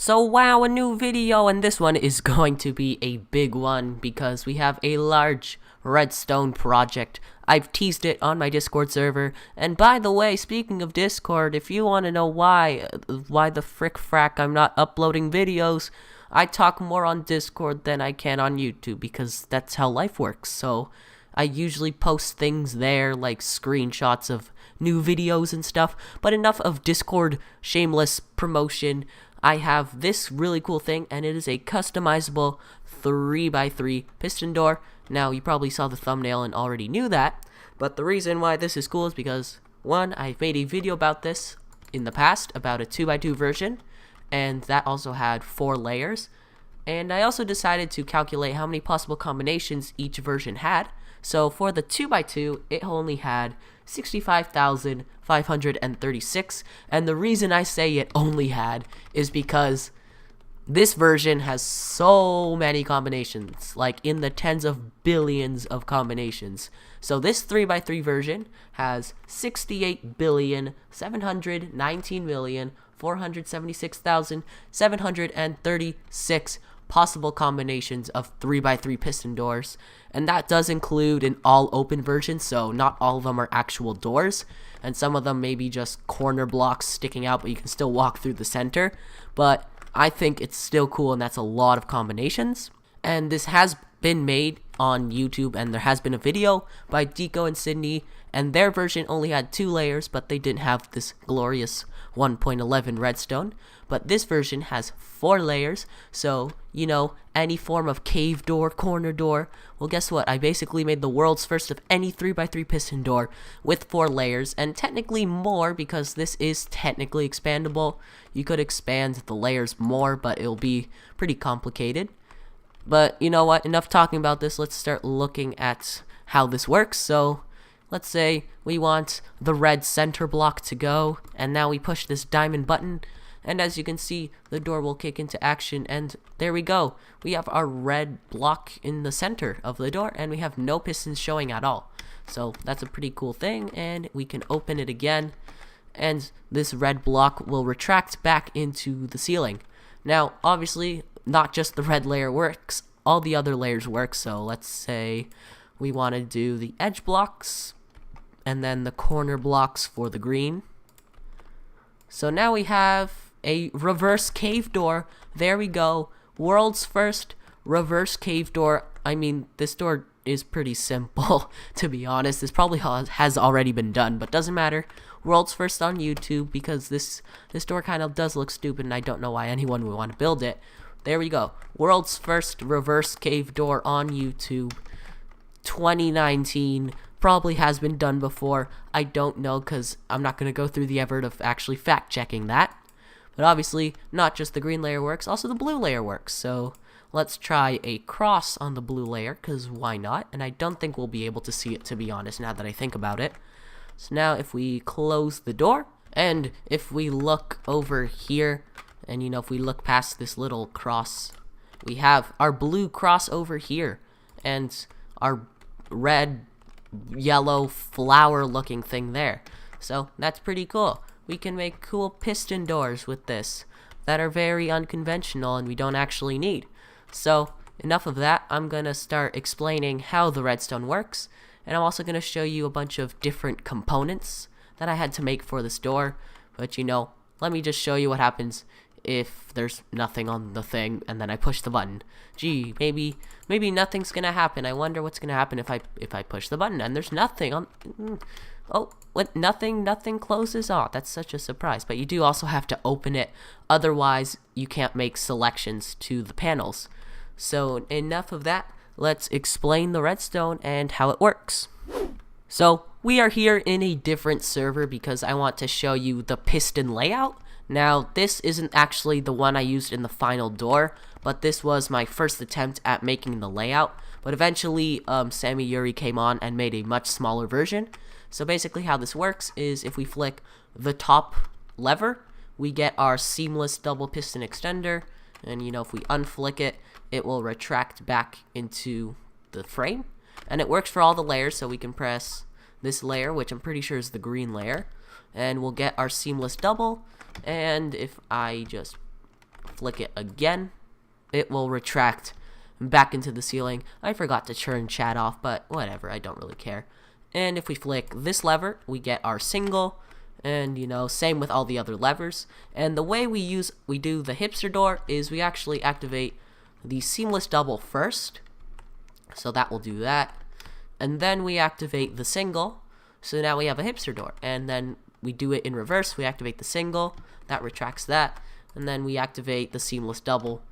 So wow, a new video, and this one is going to be a big one because we have a large redstone project. I've teased it on my Discord server, and by the way, speaking of Discord, if you want to know why the frick frack I'm not uploading videos, I talk more on Discord than I can on YouTube because that's how life works. So I usually post things there like screenshots of new videos and stuff, but enough of Discord shameless promotion. I have this really cool thing, and it is a customizable 3x3 piston door. Now, you probably saw the thumbnail and already knew that, but the reason why this is cool is because, one, I've made a video about this in the past, about a 2x2 version, and that also had 4 layers. And I also decided to calculate how many possible combinations each version had. So for the 2x2, it only had 65,536, and the reason I say it only had is because this version has so many combinations, like in the tens of billions of combinations. So this 3x3 version has 68,719,476,736 possible combinations of 3x3 piston doors, and that does include an all open version, so not all of them are actual doors, and some of them may be just corner blocks sticking out, but you can still walk through the center. But I think it's still cool, and that's a lot of combinations. And this has been made on YouTube, and there has been a video by Deco and Sydney, and their version only had 2 layers, but they didn't have this glorious 1.11 redstone. But this version has 4 layers, so, you know, any form of cave door, corner door. Well, guess what? I basically made the world's first of any 3x3 piston door with 4 layers, and technically more because this is technically expandable. You could expand the layers more, but it'll be pretty complicated. But you know what? Enough talking about this. Let's start looking at how this works. So let's say we want the red center block to go, and now we push this diamond button, and as you can see, the door will kick into action, and there we go. We have our red block in the center of the door, and we have no pistons showing at all. So that's a pretty cool thing, and we can open it again, and this red block will retract back into the ceiling. Now, obviously, not just the red layer works, all the other layers work. So let's say we want to do the edge blocks and then the corner blocks for the green. So now we have a reverse cave door. There we go. World's first reverse cave door. I mean, this door is pretty simple, to be honest. This probably has already been done, but doesn't matter. World's first on YouTube because this door kind of does look stupid, and I don't know why anyone would want to build it. There we go. World's first reverse cave door on YouTube. 2019. Probably has been done before. I don't know because I'm not going to go through the effort of actually fact checking that. But obviously, not just the green layer works, also the blue layer works. So let's try a cross on the blue layer because why not? And I don't think we'll be able to see it, to be honest, now that I think about it. So now if we close the door, and if we look over here, and you know, if we look past this little cross, we have our blue cross over here, and our red, yellow, flower looking thing there. So that's pretty cool. We can make cool piston doors with this that are very unconventional and we don't actually need. So enough of that. I'm gonna start explaining how the redstone works, and I'm also gonna show you a bunch of different components that I had to make for this door. But you know, let me just show you what happens if there's nothing on the thing and then I push the button. Gee, maybe nothing's gonna happen. I wonder what's gonna happen if I push the button and there's nothing on. Oh, what? Nothing closes. Oh, that's such a surprise. But you do also have to open it, otherwise you can't make selections to the panels. So enough of that. Let's explain the redstone and how it works. So we are here in a different server because I want to show you the piston layout. Now, this isn't actually the one I used in the final door, but this was my first attempt at making the layout. But eventually, Sammy Yuri came on and made a much smaller version. So basically how this works is if we flick the top lever, we get our seamless double piston extender. And you know, if we unflick it, it will retract back into the frame. And it works for all the layers, so we can press this layer, which I'm pretty sure is the green layer, and we'll get our seamless double. And if I just flick it again, it will retract back into the ceiling. I forgot to turn chat off, but whatever, I don't really care. And if we flick this lever, we get our single, and same with all the other levers. And the way we do the hipster door is we actually activate the seamless double first, so that will do that, and then we activate the single, so now we have a hipster door. And then we do it in reverse. We activate the single, that retracts that, and then we activate the seamless double,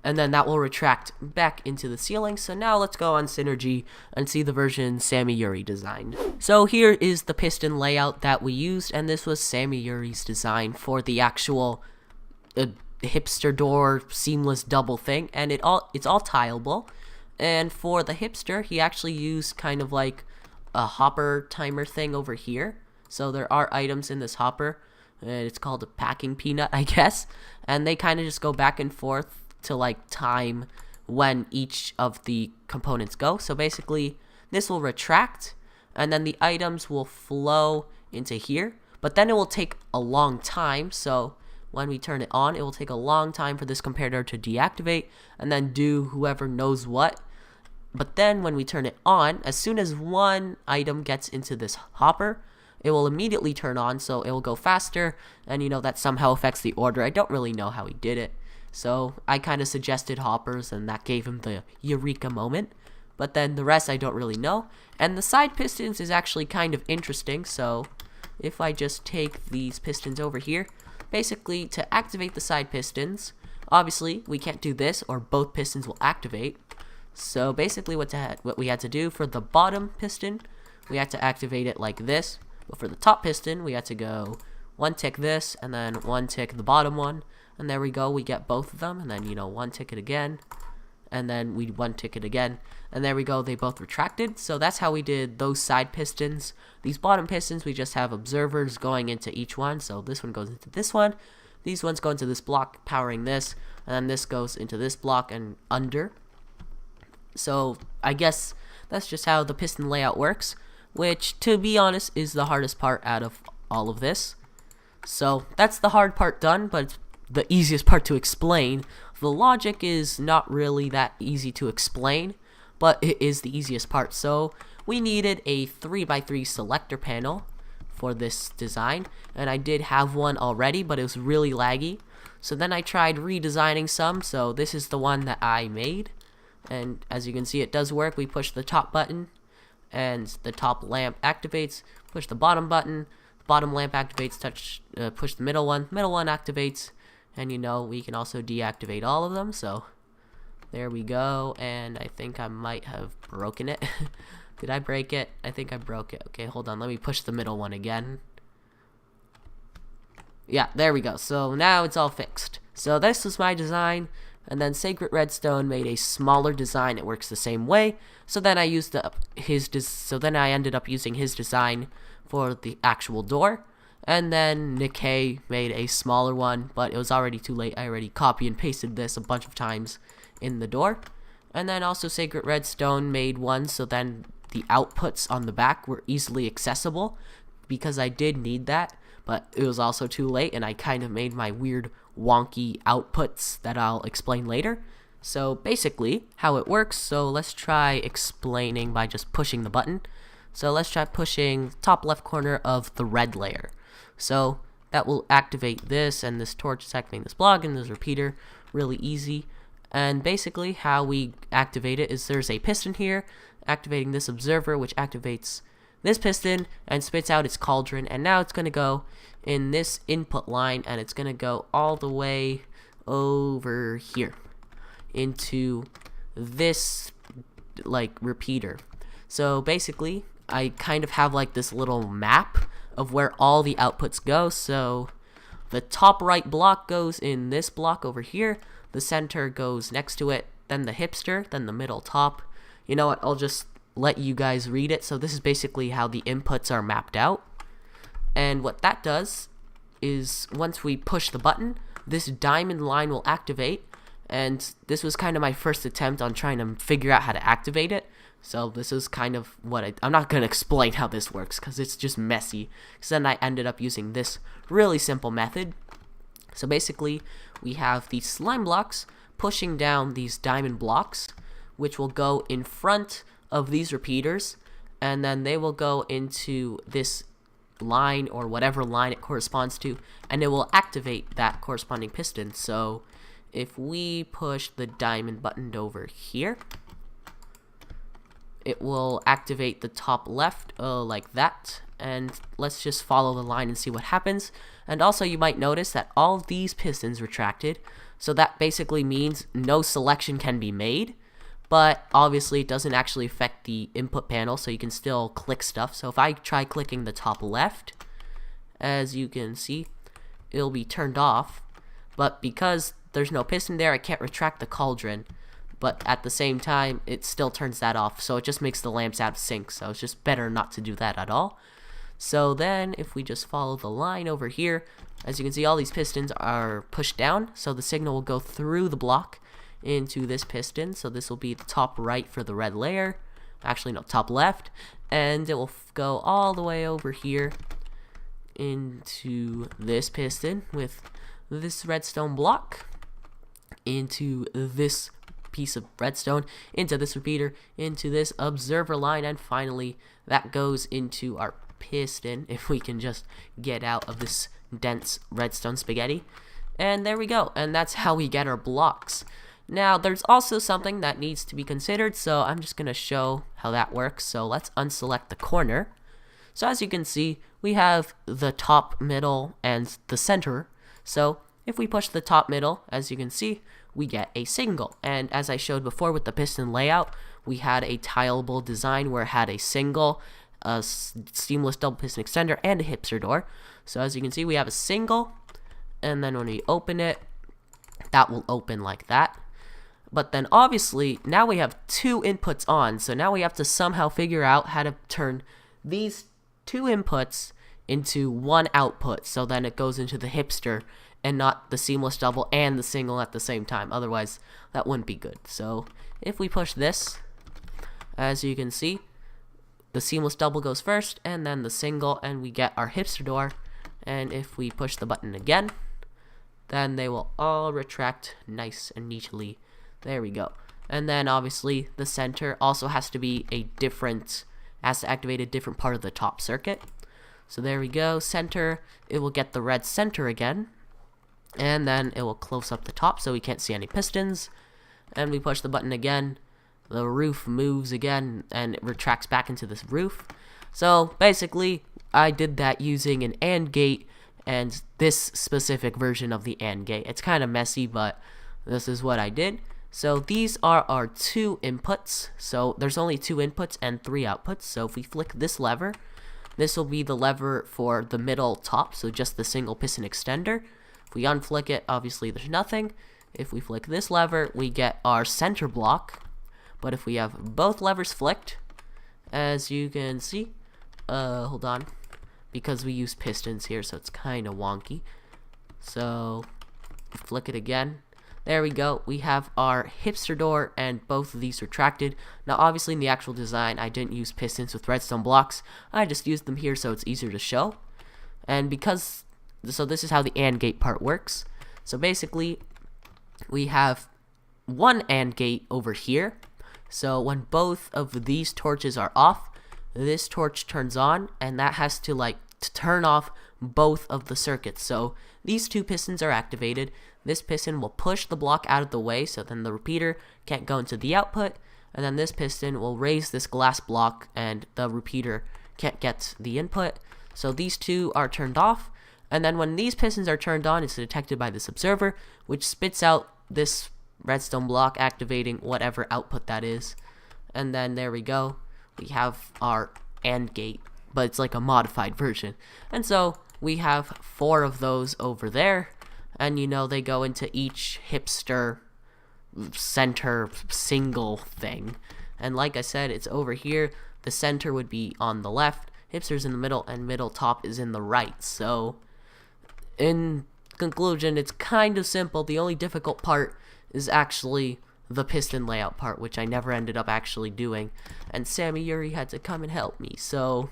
and then that will retract back into the ceiling. So now let's go on Synergy and see the version Sammy Yuri designed. So here is the piston layout that we used, and this was Sammy Yuri's design for the actual hipster door seamless double thing, and it's all tileable. And for the hipster, he actually used kind of like a hopper timer thing over here. So there are items in this hopper, and it's called a packing peanut, I guess, and they kind of just go back and forth to like time when each of the components go. So basically this will retract, and then the items will flow into here, but then it will take a long time. So when we turn it on, it will take a long time for this comparator to deactivate and then do whoever knows what. But then when we turn it on, as soon as one item gets into this hopper, it will immediately turn on, so it will go faster, and that somehow affects the order. I don't really know how he did it, so I kind of suggested hoppers, and that gave him the eureka moment. But then the rest I don't really know. And the side pistons is actually kind of interesting. So if I just take these pistons over here, basically to activate the side pistons, obviously we can't do this or both pistons will activate. So basically what we had to do for the bottom piston, we had to activate it like this. But for the top piston, we had to go one tick this and then one tick the bottom one. And there we go, we get both of them, and then one tick it again, and then we one tick it again, and there we go, they both retracted. So that's how we did those side pistons. These bottom pistons, we just have observers going into each one. So this one goes into this one, these ones go into this block powering this, and then this goes into this block and under. So I guess that's just how the piston layout works, which to be honest is the hardest part out of all of this. So that's the hard part done, but it's the easiest part to explain. The logic is not really that easy to explain, but it is the easiest part. So we needed a 3x3 selector panel for this design, and I did have one already, but it was really laggy. So then I tried redesigning some, so this is the one that I made, and as you can see it does work. We push the top button and the top lamp activates, push the bottom button, the bottom lamp activates, push the middle one activates, and we can also deactivate all of them. So there we go, and I think I might have broken it. Did I break it? I think I broke it. Okay, hold on, let me push the middle one again. Yeah, there we go. So now it's all fixed. So this was my design, and then Sacred Redstone made a smaller design. It works the same way. So then I ended up using his design for the actual door. And then Nikkei made a smaller one, but it was already too late. I already copy and pasted this a bunch of times in the door. And then also Sacred Redstone made one, so then the outputs on the back were easily accessible, because I did need that, but it was also too late, and I kind of made my weird wonky outputs that I'll explain later. So basically how it works, so let's try explaining by just pushing the button. So let's try pushing top left corner of the red layer. So that will activate this, and this torch is activating this block and this repeater. Really easy. And basically how we activate it is there's a piston here activating this observer, which activates this piston and spits out its cauldron, and now it's going to go in this input line, and it's going to go all the way over here into this like repeater. So basically I kind of have like this little map of where all the outputs go. So the top right block goes in this block over here, the center goes next to it, then the hipster, then the middle top. You know what, I'll just let you guys read it. So this is basically how the inputs are mapped out, and what that does is once we push the button, this diamond line will activate, and this was kind of my first attempt on trying to figure out how to activate it. So this is kind of what I'm not going to explain how this works because it's just messy, because then I ended up using this really simple method. So basically, we have these slime blocks pushing down these diamond blocks, which will go in front of these repeaters, and then they will go into this line or whatever line it corresponds to, and it will activate that corresponding piston. So if we push the diamond button over here, it will activate the top left like that, and let's just follow the line and see what happens. And also you might notice that all of these pistons retracted, so that basically means no selection can be made, but obviously it doesn't actually affect the input panel, so you can still click stuff. So if I try clicking the top left, as you can see, it'll be turned off, but because there's no piston there, I can't retract the cauldron. But at the same time, it still turns that off, so it just makes the lamps out of sync, so it's just better not to do that at all. So then, if we just follow the line over here, as you can see, all these pistons are pushed down, so the signal will go through the block into this piston. So this will be the top right for the red layer, actually no, top left, and it will go all the way over here into this piston with this redstone block, into this piece of redstone, into this repeater, into this observer line, and finally that goes into our piston, if we can just get out of this dense redstone spaghetti. And there we go, and that's how we get our blocks. Now there's also something that needs to be considered, so I'm just gonna show how that works. So let's unselect the corner. So as you can see, we have the top, middle, and the center. So if we push the top middle, as you can see, we get a single. And as I showed before with the piston layout, we had a tileable design where it had a single, a seamless double piston extender, and a hipster door. So as you can see, we have a single, and then when we open it, that will open like that. But then obviously, now we have two inputs on, so now we have to somehow figure out how to turn these two inputs into one output, so then it goes into the hipster and not the seamless double and the single at the same time. Otherwise, that wouldn't be good. So if we push this, as you can see, the seamless double goes first, and then the single, and we get our hipster door. And if we push the button again, then they will all retract nice and neatly. There we go. And then obviously the center also has to be has to activate a different part of the top circuit. So there we go, center, it will get the red center again, and then it will close up the top so we can't see any pistons. And we push the button again, the roof moves again, and it retracts back into this roof. So basically, I did that using an AND gate and this specific version of the AND gate. It's kind of messy, but this is what I did. So these are our two inputs. So there's only two inputs and three outputs. So if we flick this lever, this will be the lever for the middle top, so just the single piston extender. If we unflick it, obviously there's nothing. If we flick this lever, we get our center block. But if we have both levers flicked, as you can see, hold on, because we use pistons here, so it's kind of wonky. So flick it again. There we go, we have our hipster door and both of these retracted. Now obviously in the actual design I didn't use pistons with redstone blocks, I just used them here so it's easier to show. And so this is how the AND gate part works. So basically we have one AND gate over here, so when both of these torches are off, this torch turns on, and that has to turn off both of the circuits. So these two pistons are activated. This piston will push the block out of the way, so then the repeater can't go into the output, and then this piston will raise this glass block and the repeater can't get the input. So these two are turned off, and then when these pistons are turned on, it's detected by this observer, which spits out this redstone block activating whatever output that is. And then there we go, we have our AND gate, but it's like a modified version. And so we have 4 of those over there, and you know, they go into each hipster center single thing. And like I said, it's over here. The center would be on the left, hipster's in the middle, and middle top is in the right. So in conclusion, it's kind of simple. The only difficult part is actually the piston layout part, which I never ended up actually doing, and Sammy Yuri had to come and help me. So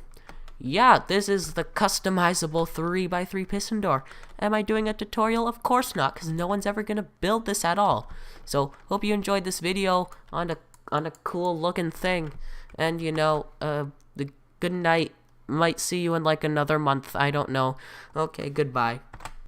yeah, this is the customizable 3x3 piston door. Am I doing a tutorial? Of course not, because no one's ever gonna build this at all. So hope you enjoyed this video on a cool looking thing, and the good night. Might see you in like another month. I don't know. Okay, goodbye.